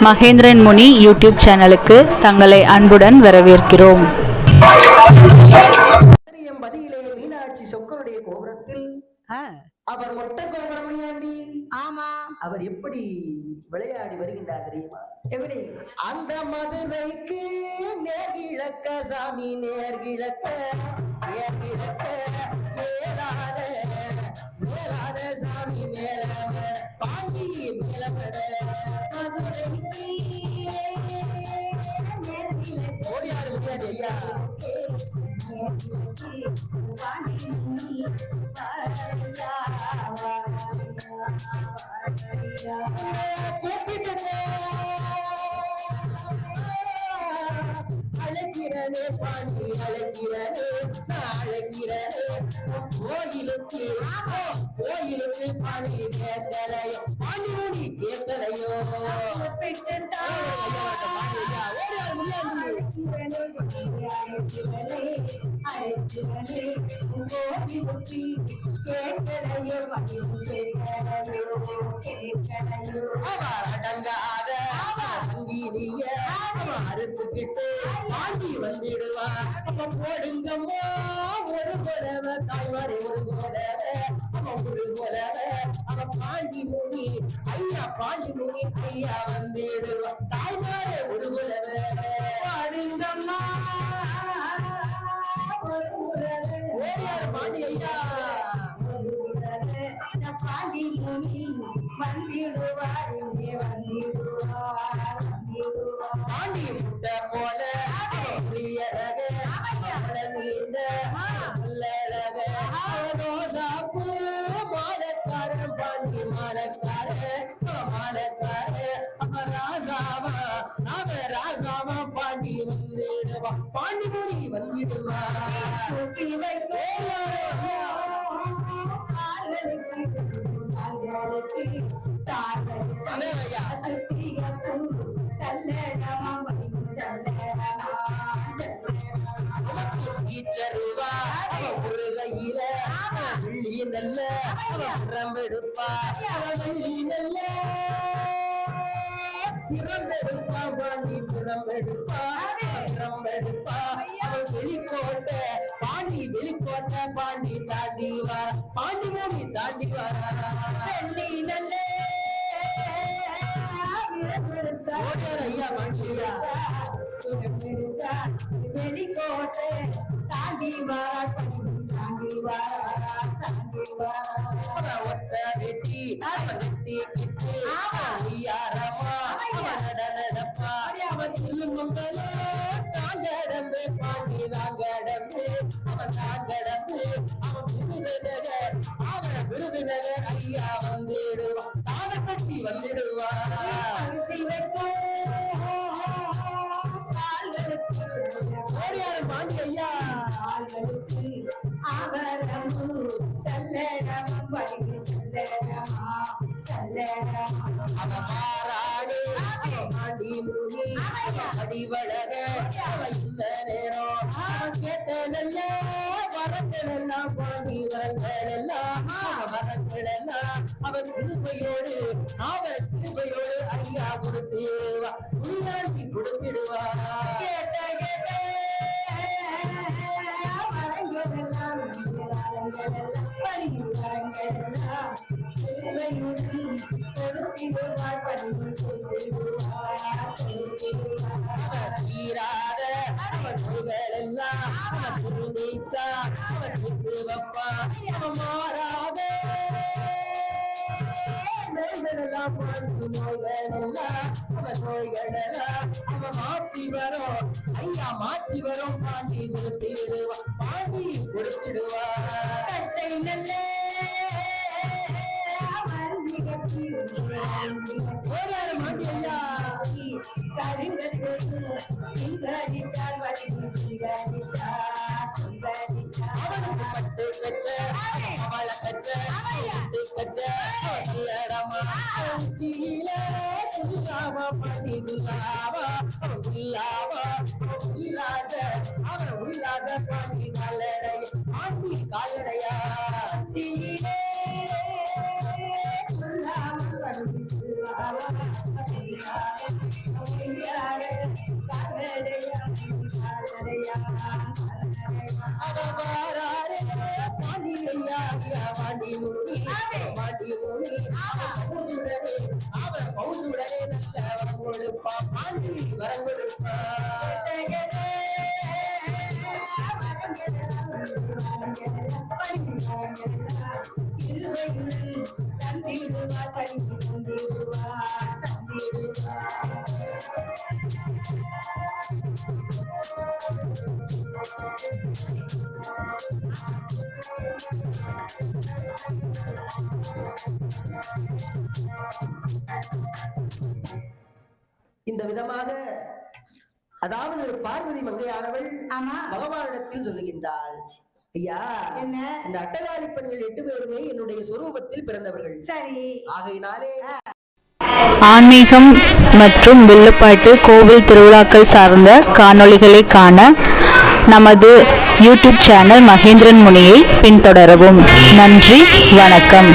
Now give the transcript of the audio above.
மகேந்திரன் முனி YouTube சேனலுக்கு தங்களை அன்புடன் வரவேற்கிறோம். மீனாட்சி சொக்கருடைய கோபுரத்தில் அவர் மொட்டை கோபுரமணியாண்டி. ஆமா, அவர் எப்படி விளையாடி வருகின்றார் தெரியுமா? எப்படி? அந்த மதுரைக்கு நேர்கிழக்க சாமி, நேர்கிழக்க நேர்கிழக்க மேலாத மேலாத சாமி, மேல பாண்டி மேலமட மதுரைக்கு ஓடியாரு முடியாது ஐயா. அழைக்கிறனே பாண்டி, அழைக்கிறனே அழைக்கிறனே கோயிலுக்கு கோயிலுக்கு பாண்டி கேட்கலையோ, பாண்டி மூடி கேட்கலையோ. அடங்காத சங்கீதிய அறுத்துக்கிட்டு பாண்டி வந்துடுவா. போடுங்கம்மா ஒரு போலவ தாய்மாரி, ஒரு போலவ அவன் ஒரு போலவ அவன் பாண்டி மூடி ஐயா, பாண்டி மூடி ஐயா வந்துடுவா. தாய்மாரே ஒரு போலவ பாடுங்கம்மா ஓடியாரு பாண்டி ஐயா. பாண்டி மூடி வந்துடுவார், பாண்டி முட்டை போல ரோசாப்பு மாலக்காரன், பாண்டி மாலக்காரன் மாலக்காரன் அவ ராசாவா, அவ ராசாவா பாண்டி வந்துடுவா. பாண்டி மூடி வந்துடுவா. ஈச்சருவா முருகையில வெள்ளி நல்ல பிரம்பெடுப்பா, வெள்ளி நல்ல பிரம்பெடுப்பா, பாண்டி பிரம்பெடுப்பா பிரம்பெடுப்பா. வெளிக்கோட்டை பாண்டி, வெளிக்கோட்டை பாண்டி தாண்டி வர, பாண்டி மூடி தாண்டி வர. வெள்ளி நல்ல ஐயா பாண்டியா வெளிக்கோட்டை தாண்டி வர, தாண்டி வர, தாண்டி வர. ஒத்த வெட்டி வெட்டி கிட்டு யாரமா நடப்பா. அவன் திருமங்கல தாங்கடந்து பாண்டி தாங்கடந்து அவன் தாங்கடந்து அவன் விருதுநகர், அவன் விருதுநகர் ஐயா வந்துடுவான். தானப்பட்டி வந்துடுவான். ஓடியாரு பாண்டி ஐயா. பாண்டி மூடி அடிவழக இந்த நேரம் கேட்ட நல்ல வரங்கள் எல்லாம், பாண்டி வரங்கள் எல்லாம் வரங்கள் எல்லாம் அவன் திருப்பையோடு, அவன் திருப்பையோடு ஐயா கொடுத்துடுவா, உள்ளாட்சி கொடுத்துடுவா. தீராத அவன் நோய்கள் எல்லாம் அவன் திருநீத்தா, அவன் திட்டு வப்பா. அவன் மாறாத நோய்கள் எல்லாம், பாண்டி நோய்கள் எல்லாம் அவன் நோய்கள் எல்லாம் அவன் மாற்றி வரும் ஐயா, மாற்றி வரும். பாண்டி கொடுத்துடுவா, பாண்டி கொடுத்துடுவா. நல்ல ஓடியாரு மாண்டி ஐயா. அவனுக்கு பட்டு கச்ச அவள கச்ச கச்ச சொல்லடமா சீல குல்லாவா, பாண்டி குல்லாவா குல்லாவா உல்லாச அவன் உல்லாச பாண்டி காலடைய, பாண்டி காலடையா. சீலே குல்லாவா கொடுப்பா பாண்டி வரம் கொடுப்பா இந்த விதமாக அதாவது பார்வதி மங்கையானவள் பகவானிடத்தில் சொல்லுகின்றாள், ஐயா என்ன இந்த அட்டகாரி பெண்கள் 8 பேருமே என்னுடைய சொரூபத்தில் பிறந்தவர்கள். சரி, ஆகையினாலே ஆன்மீகம் மற்றும் வில்லுப்பாட்டு கோவில் திருவிழாக்கள் சார்ந்த காணொளிகளை காண நமது யூடியூப் சேனல் மகேந்திரன் முனியை பின்தொடரவும். நன்றி, வணக்கம்.